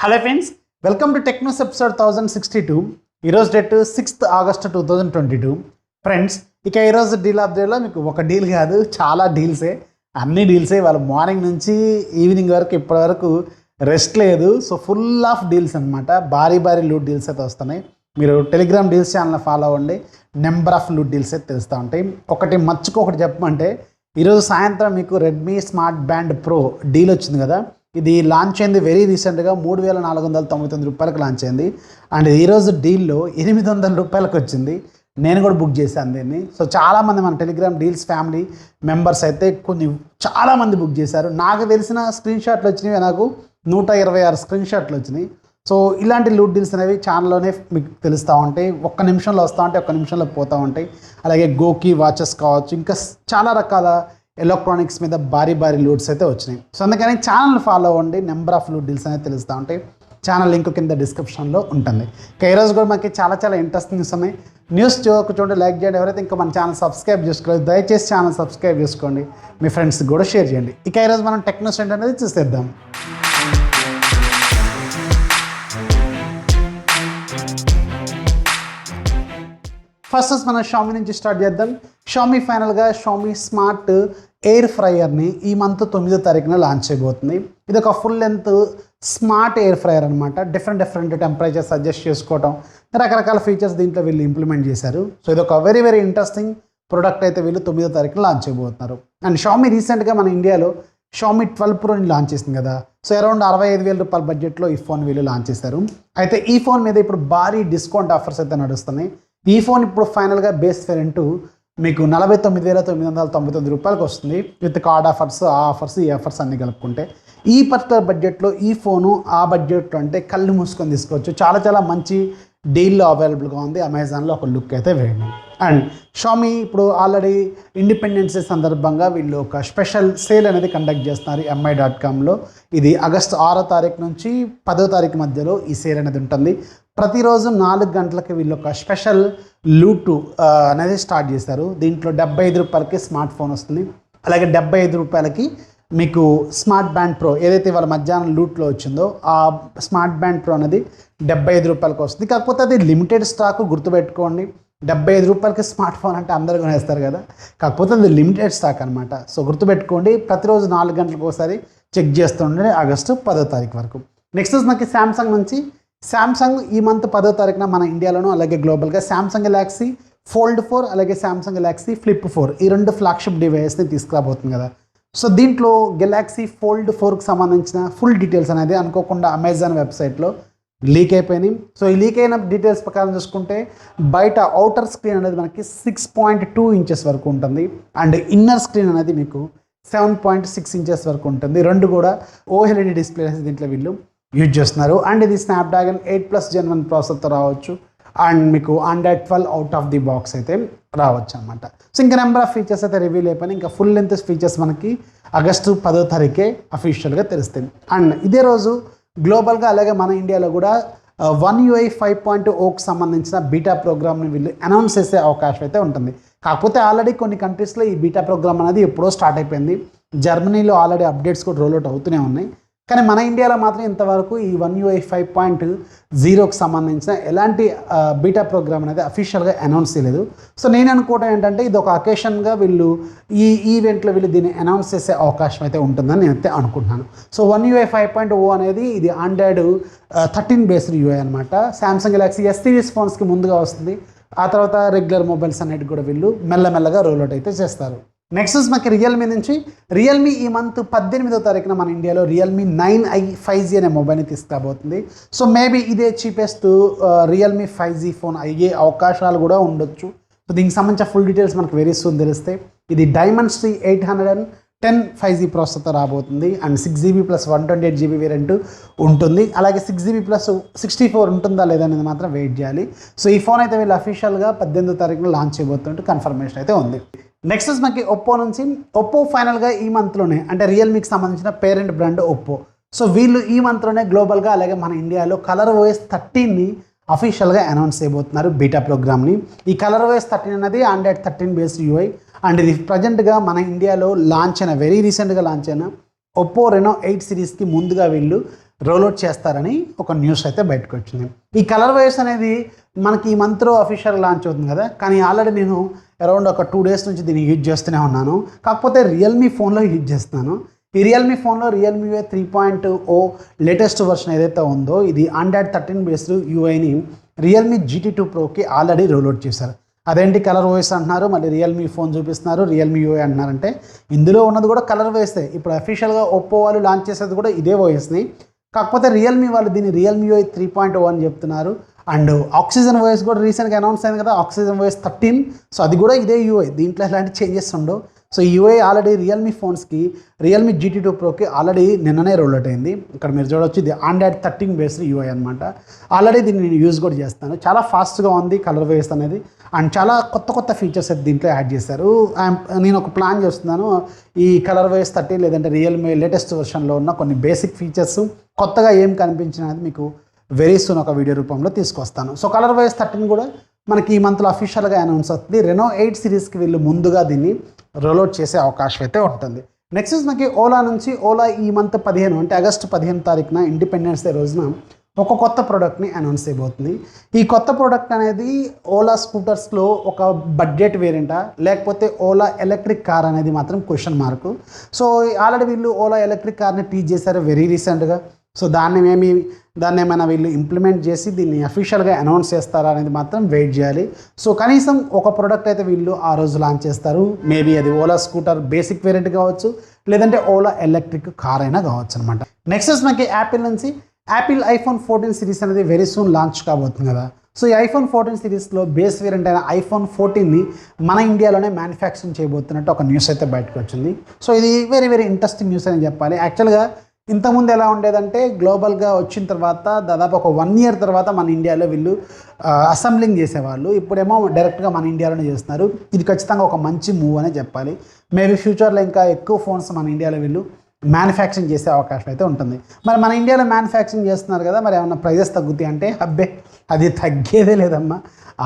Hello friends, welcome to tech news episode 1062. ఈరోజు date 6th August 2022. Friends, ఇక ఈరోజు deal of డేలో మీకు ఒక డీల్ కాదు, చాలా డీల్సే, అన్ని డీల్సే. వాళ్ళు మార్నింగ్ నుంచి ఈవినింగ్ వరకు ఇప్పటి వరకు రెస్ట్ లేదు. సో ఫుల్ ఆఫ్ డీల్స్ అనమాట. భారీ లూట్ డీల్స్ అయితే వస్తున్నాయి. మీరు టెలిగ్రామ్ డీల్స్ ఛానల్ ఫాలో అవ్వండి, నెంబర్ ఆఫ్ లూట్ డీల్స్ అయితే తెలుస్తూ ఉంటాయి. ఒకటి మర్చిపోకటి చెప్పమంటే, ఈరోజు సాయంత్రం మీకు Redmi smart band pro deal వచ్చింది కదా. ఇది లాంచ్ అయింది వెరీ రీసెంట్గా 3499 రూపాయలకు లాంచ్ అయింది. అండ్ ఈరోజు డీల్లో 800 రూపాయలకు వచ్చింది. నేను కూడా బుక్ చేశాను దీన్ని. సో చాలామంది మన టెలిగ్రామ్ డీల్స్ ఫ్యామిలీ మెంబర్స్ అయితే చాలామంది బుక్ చేశారు. నాకు తెలిసిన స్క్రీన్ షాట్లు వచ్చినవి నాకు 126 స్క్రీన్ షాట్లు వచ్చినాయి. సో ఇలాంటి లూట్ డీల్స్ అనేవి ఛానల్లోనే మీకు తెలుస్తూ ఉంటాయి. ఒక్క నిమిషంలో వస్తూ ఉంటాయి, ఒక్క నిమిషంలో పోతూ ఉంటాయి. అలాగే గోకి వాచెస్ కావచ్చు, ఇంకా చాలా రకాల ఎలక్ట్రానిక్స్ మీద భారీ లూట్స్ అయితే వచ్చినాయి. సో అందుకని ఛానల్ ఫాలో అవ్వండి, నెంబర్ ఆఫ్ లూట్ డీల్స్ అనేది తెలుస్తూ ఉంటాయి. ఛానల్ లింక్ కింద డిస్క్రిప్షన్లో ఉంటుంది. ఇక ఈరోజు కూడా మనకి చాలా ఇంట్రెస్టింగ్ ఉన్నాయి. న్యూస్ చూడండి, లైక్ చేయండి. ఎవరైతే ఇంకా మన ఛానల్ సబ్స్క్రైబ్ చేసుకోలేదు దయచేసి ఛానల్ సబ్స్క్రైబ్ చేసుకోండి, మీ ఫ్రెండ్స్కి కూడా షేర్ చేయండి. ఇక ఈరోజు మనం టెక్నోస్ అనేది చూసేద్దాం. ఫస్ట్ మనం షామీ నుంచి స్టార్ట్ చేద్దాం. షామీ ఫైనల్గా షామీ స్మార్ట్ ఎయిర్ ఫ్రైయర్ని ఈ మంత్ 9వ తారీఖున లాంచ్ చేయబోతుంది. ఇది ఒక full length smart air fryer అనమాట. డిఫరెంట్ టెంపరేచర్స్ అడ్జస్ట్ చేసుకోవడం, రకరకాల ఫీచర్స్ దీంట్లో వీళ్ళు ఇంప్లిమెంట్ చేశారు. సో ఇది ఒక వెరీ ఇంట్రెస్టింగ్ ప్రోడక్ట్ అయితే వీళ్ళు 9వ తారీఖున లాంచ్ చేయబోతున్నారు. అండ్ షామీ రీసెంట్గా మన ఇండియాలో షామీ 12 ప్రోని లాంచ్ చేసింది కదా. సో అరౌండ్ 65,000 రూపాయల బడ్జెట్లో ఈ ఫోన్ వీళ్ళు లాంచ్ చేశారు. అయితే ఈ ఫోన్ మీద ఇప్పుడు భారీ డిస్కౌంట్ ఆఫర్స్ అయితే నడుస్తున్నాయి. ఈ ఫోన్ ఇప్పుడు ఫైనల్గా బేస్ వేరియంట్ మీకు 49,999 రూపాయలకు వస్తుంది. విత్ కార్డ్ ఆఫర్స్, ఆ ఆఫర్స్, ఈ ఆఫర్స్ అన్నీ కలుపుకుంటే ఈ పర్టికులర్ బడ్జెట్లో ఈ ఫోను ఆ బడ్జెట్లో అంటే కళ్ళు మూసుకొని తీసుకోవచ్చు. చాలా మంచి డీల్లో అవైలబుల్గా ఉంది. అమెజాన్లో ఒక లుక్ అయితే వేయండి. అండ్ షామీ ఇప్పుడు ఆల్రెడీ ఇండిపెండెన్స్ డే సందర్భంగా వీళ్ళు ఒక స్పెషల్ సేల్ అనేది కండక్ట్ చేస్తున్నారు mi.comలో. ఇది ఆగస్టు 6వ తారీఖు నుంచి 10వ తారీఖు మధ్యలో ఈ సేల్ అనేది ఉంటుంది. ప్రతిరోజు 4 గంటలకి వీళ్ళు ఒక స్పెషల్ లూట్ అనేది స్టార్ట్ చేశారు. దీంట్లో 75 రూపాయలకి స్మార్ట్ ఫోన్ వస్తుంది. అలాగే 75 రూపాయలకి మీకు స్మార్ట్ బ్యాండ్ ప్రో ఏదైతే వాళ్ళ మధ్యాహ్నం లూట్లో వచ్చిందో ఆ స్మార్ట్ బ్యాండ్ ప్రో అనేది 75 రూపాయలకి వస్తుంది. కాకపోతే అది లిమిటెడ్ స్టాక్, గుర్తుపెట్టుకోండి. 75 రూపాయలకి స్మార్ట్ ఫోన్ అంటే అందరూ కొనేస్తారు కదా, కాకపోతే అది లిమిటెడ్ స్టాక్ అనమాట. సో గుర్తుపెట్టుకోండి, ప్రతిరోజు 4 గంటలకు ఒకసారి చెక్ చేస్తుండే ఆగస్టు 10వ తారీఖు వరకు. నెక్స్ట్ మనకి శాంసంగ్ నుంచి. శాంసంగ్ ఈ మంత్ 10వ తారీఖున మన ఇండియాలోనూ అలాగే గ్లోబల్గా శాంసంగ్ గెలాక్సీ ఫోల్డ్ 4 అలాగే శాంసంగ్ గెలాక్సీ ఫ్లిప్ 4 ఈ 2 ఫ్లాగ్షిప్ డివైస్ని తీసుకురాబోతుంది కదా. సో దీంట్లో గెలాక్సీ ఫోల్డ్ 4కి సంబంధించిన ఫుల్ డీటెయిల్స్ అనేది అనుకోకుండా అమెజాన్ వెబ్సైట్లో లీక్ అయిపోయినాయి. సో ఈ లీక్ అయిన డీటెయిల్స్ ప్రకారం చూసుకుంటే బయట అవుటర్ స్క్రీన్ అనేది మనకి 6.2 ఇంచెస్ వరకు ఉంటుంది. అండ్ ఇన్నర్ స్క్రీన్ అనేది మీకు 7.6 ఇంచెస్ వరకు ఉంటుంది. 2 కూడా OLED డిస్ప్లేస్ దీంట్లో వీళ్ళు యూజ్ చేస్తున్నారు. అండ్ ఇది స్నాప్డ్రాగన్ 8+ Gen 1 ప్రాసెసర్తో రావచ్చు. అండ్ మీకు Android 12 out of the box అయితే రావచ్చు అనమాట. సో ఇంకా నెంబర్ ఆఫ్ ఫీచర్స్ అయితే రివీల్ అయిపోయినాయి. ఇంకా ఫుల్ లెంత్ ఫీచర్స్ మనకి ఆగస్టు 10వ తారీఖే అఫీషియల్గా తెలుస్తాయి. అండ్ ఇదే రోజు గ్లోబల్గా అలాగే మన ఇండియాలో కూడా One UI 5.0కి సంబంధించిన బీటా ప్రోగ్రామ్ని వీళ్ళు అనౌన్స్ చేసే అవకాశం అయితే ఉంటుంది. కాకపోతే ఆల్రెడీ కొన్ని కంట్రీస్లో ఈ బీటా ప్రోగ్రామ్ అనేది ఎప్పుడో స్టార్ట్ అయిపోయింది. జర్మనీలో ఆల్రెడీ అప్డేట్స్ కూడా రోల్అవుట్ అవుతూనే ఉన్నాయి. కానీ మన ఇండియాలో మాత్రం ఇంతవరకు ఈ One UI 5.0కి సంబంధించిన ఎలాంటి బీటా ప్రోగ్రామ్ అనేది అఫీషియల్గా అనౌన్స్ చేయలేదు. సో నేను అనుకోవడం ఏంటంటే ఇది ఒక అకేషన్గా వీళ్ళు ఈ ఈవెంట్లో వీళ్ళు దీన్ని అనౌన్స్ చేసే అవకాశం అయితే ఉంటుందని నేనైతే అనుకుంటున్నాను. సో One UI 5.0 అనేది ఇది Android 13 బేస్డ్ UI అనమాట. శాంసంగ్ గెలాక్సీ S సిరీస్ ఫోన్స్కి ముందుగా వస్తుంది. ఆ తర్వాత రెగ్యులర్ మొబైల్స్ అనేవి కూడా వీళ్ళు మెల్లగా రోల్అవుట్ అయితే చేస్తారు. నెక్స్ట్ మనకి రియల్మీ నుంచి. రియల్మీ ఈ మంత్ 18వ తారీఖున మన ఇండియాలో రియల్మీ 9i 5G అనే మొబైల్ని తీసుకురాబోతుంది. సో మేబీ ఇదే చీపెస్ట్ రియల్మీ 5G ఫోన్ అయ్యే అవకాశాలు కూడా ఉండొచ్చు. సో దీనికి సంబంధించిన ఫుల్ డీటెయిల్స్ మనకు వెరీ సూన్ తెలుస్తాయి. ఇది Dimensity 810 5G ప్రాసెసర్తో రాబోతుంది. అండ్ 6GB + 128GB వేరియంట్ ఉంటుంది. అలాగే 6GB + 64 ఉంటుందా లేదా అనేది మాత్రం వెయిట్ చేయాలి. సో ఈ ఫోన్ అయితే వీళ్ళు అఫీషియల్గా 18వ తారీఖున లాంచ్ చేయబోతుంటే కన్ఫర్మేషన్ అయితే ఉంది. నెక్స్ట్ మనకి ఒప్పో నుంచి. ఒప్పో ఫైనల్గా ఈ మంత్లోనే, అంటే రియల్మీకి సంబంధించిన పేరెంట్ బ్రాండ్ ఒప్పో. సో వీళ్ళు ఈ మంత్లోనే గ్లోబల్గా అలాగే మన ఇండియాలో ColorOS 13ని అఫీషియల్గా అనౌన్స్ చేయబోతున్నారు బీటా ప్రోగ్రామ్ని. ఈ ColorOS 13 అనేది Android 13 బేస్డ్ UI. అండ్ ఇది ప్రజెంట్గా మన ఇండియాలో లాంచ్ అయిన వెరీ రీసెంట్గా లాంచ్ అయిన ఒప్పో రెనో 8 సిరీస్కి ముందుగా వీళ్ళు రోల్అవుట్ చేస్తారని ఒక న్యూస్ అయితే బయటకు వచ్చింది. ఈ కలర్ వైస్ అనేది మనకి ఈ మంత్లో అఫీషియల్ లాంచ్ అవుతుంది కదా, కానీ ఆల్రెడీ నేను అరౌండ్ ఒక 2 days నుంచి దీన్ని యూజ్ చేస్తూనే ఉన్నాను. కాకపోతే రియల్మీ ఫోన్లో యూజ్ చేస్తున్నాను. ఈ రియల్మీ ఫోన్లో రియల్మీ 3.0 లేటెస్ట్ వర్షన్ ఏదైతే ఉందో ఇది Android 13 బేస్డ్ యూఐని రియల్మీ GT2 Proకి ఆల్రెడీ రోల్అవుట్ చేశారు. అదేంటి కలర్ వాయిస్ అంటున్నారు, మళ్ళీ రియల్మీ ఫోన్ చూపిస్తున్నారు, రియల్మీ యూఐ అంటున్నారంటే ఇందులో ఉన్నది కూడా కలర్ వాయిసే. ఇప్పుడు అఫీషియల్గా ఒప్పో వాళ్ళు లాంచ్ చేసేది కూడా ఇదే వాయిస్ని. కాకపోతే రియల్మీ వాళ్ళు దీన్ని రియల్మీ యూఐ 3.0 అని చెప్తున్నారు. అండ్ ఆక్సిజన్ వాయిస్ కూడా రీసెంట్గా అనౌన్స్ అయింది కదా, ఆక్సిజన్ వాయిస్ 13. సో అది కూడా ఇదే యూఐ, దీంట్లో ఎలాంటి చేంజెస్ ఉండవు. సో ఈ యూఐ ఆల్రెడీ రియల్మీ ఫోన్స్కి రియల్మీ GT2 Proకి ఆల్రెడీ నిన్ననే రోల్అవుట్ అయింది. ఇక్కడ మీరు చూడవచ్చు ఇది Android 13 బేస్డ్ యూఐ అనమాట. ఆల్రెడీ దీన్ని నేను యూజ్ కూడా చేస్తాను. చాలా ఫాస్ట్గా ఉంది కలర్ వేస్ అనేది, అండ్ చాలా కొత్త ఫీచర్స్ అయితే దీంట్లో యాడ్ చేశారు. నేను ఒక ప్లాన్ చేస్తున్నాను, ఈ కలర్ వేస్ 30 లేదంటే రియల్మీ లేటెస్ట్ వెర్షన్లో ఉన్న కొన్ని బేసిక్ ఫీచర్స్ కొత్తగా ఏం కనిపించినది మీకు వెరీ సూన్ ఒక వీడియో రూపంలో తీసుకొస్తాను. సో కలర్ వైస్ 13 కూడా మనకి ఈ మంత్లో అఫీషియల్గా అనౌన్స్ అవుతుంది. రెనో 8 సిరీస్కి వీళ్ళు ముందుగా దీన్ని రోల్అవుట్ చేసే అవకాశం అయితే ఉంటుంది. నెక్స్ట్ మనకి ఓలా నుంచి ఓలా ఈ మంత్ 15 అంటే ఆగస్టు 15 తారీఖున ఇండిపెండెన్స్ డే రోజున ఒక కొత్త ప్రోడక్ట్ని అనౌన్స్ చేయబోతుంది. ఈ కొత్త ప్రోడక్ట్ అనేది ఓలా స్కూటర్స్లో ఒక బడ్జెట్ వేరియంటా లేకపోతే ఓలా ఎలక్ట్రిక్ కార్ అనేది మాత్రం క్వశ్చన్ మార్కు. సో ఆల్రెడీ వీళ్ళు ఓలా ఎలక్ట్రిక్ కార్ని టీచ్ చేశారు వెరీ రీసెంట్గా. సో దాన్ని ఏమైనా వీళ్ళు ఇంప్లిమెంట్ చేసి దీన్ని అఫీషియల్గా అనౌన్స్ చేస్తారా అనేది మాత్రం వెయిట్ చేయాలి. సో కనీసం ఒక ప్రోడక్ట్ అయితే వీళ్ళు ఆ రోజు లాంచ్ చేస్తారు. మేబీ అది ఓలా స్కూటర్ బేసిక్ వేరియంట్ కావచ్చు, లేదంటే ఓలా ఎలక్ట్రిక్ కార్ అయినా కావచ్చు అనమాట. నెక్స్ట్ మనకి యాపిల్ నుంచి యాపిల్ iPhone 14 సిరీస్ అనేది వెరీ సూన్ లాంచ్ కాబోతుంది కదా. సో ఈ iPhone 14 సిరీస్లో బేస్ వేరియంట్ అయిన iPhone 14ని మన ఇండియాలోనే మ్యానుఫ్యాక్చరింగ్ చేయబోతున్నట్టు ఒక న్యూస్ అయితే బయటకు వచ్చింది. సో ఇది వెరీ ఇంట్రెస్టింగ్ న్యూస్ అని చెప్పాలి. యాక్చువల్గా ఇంతకుముందు ఎలా ఉండేదంటే గ్లోబల్గా వచ్చిన తర్వాత దాదాపు ఒక 1 year తర్వాత మన ఇండియాలో వీళ్ళు అసెంబ్లింగ్ చేసేవాళ్ళు. ఇప్పుడేమో డైరెక్ట్గా మన ఇండియాలోనే చేస్తున్నారు. ఇది ఖచ్చితంగా ఒక మంచి మూవ్ అనే చెప్పాలి. మేబీ ఫ్యూచర్లో ఇంకా ఎక్కువ ఫోన్స్ మన ఇండియాలో వీళ్ళు మ్యానుఫ్యాక్చరింగ్ చేసే అవకాశం అయితే ఉంటుంది. మరి మన ఇండియాలో మ్యానుఫ్యాక్చరింగ్ చేస్తున్నారు కదా, మరి ఏమన్నా ప్రైజెస్ తగ్గుతాయి అంటే అబ్బే అది తగ్గేదే లేదమ్మా,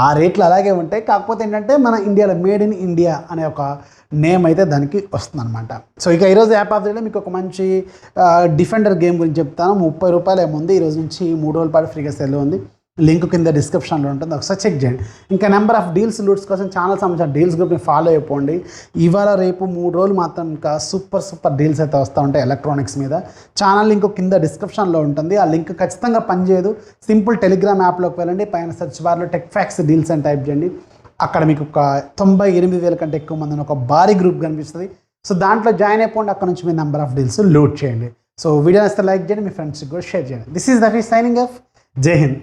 ఆ రేట్లు అలాగే ఉంటాయి. కాకపోతే ఏంటంటే మన ఇండియాలో మేడ్ ఇన్ ఇండియా అనే ఒక నేమ్ అయితే దానికి వస్తుందన్నమాట. సో ఇక ఈరోజు యాప్ ఆఫ్ ది డే మీకు ఒక మంచి డిఫెండర్ గేమ్ గురించి చెప్తాను. 30 రూపాయలు ఏముంది, ఈరోజు నుంచి 3 రోజుల పాటు ఫ్రీగా సెల్ ఉంది. లింక్ కింద డిస్క్రిప్షన్లో ఉంటుంది, ఒకసారి చెక్ చేయండి. ఇంకా నెంబర్ ఆఫ్ డీల్స్ లూట్స్ కోసం ఛానల్ సంబంధించిన డీల్స్ గ్రూప్ని ఫాలో అయిపోండి. ఇవాళ రేపు 3 రోజులు మాత్రం ఇంకా సూపర్ డీల్స్ అయితే వస్తూ ఉంటాయి ఎలక్ట్రానిక్స్ మీద. ఛానల్ లింక్ కింద డిస్క్రిప్షన్లో ఉంటుంది. ఆ లింక్ ఖచ్చితంగా పనిచేయదు. సింపుల్ టెలిగ్రామ్ యాప్లోకి వెళ్ళండి, పైన సెర్చ్ బార్లో TechFacts డీల్స్ అని టైప్ చేయండి. అక్కడ మీకు ఒక 98,000 కంటే ఎక్కువ మందిని ఒక భారీ గ్రూప్ కనిపిస్తుంది. సో దాంట్లో జాయిన్ అయిపోండి. అక్కడ నుంచి మీ నెంబర్ ఆఫ్ డీల్స్ లూట్ చేయండి. సో వీడియో నచ్చితే లైక్ చేయండి, మీ ఫ్రెండ్స్కి కూడా షేర్ చేయండి. This is Rafi signing off. జై హింద్.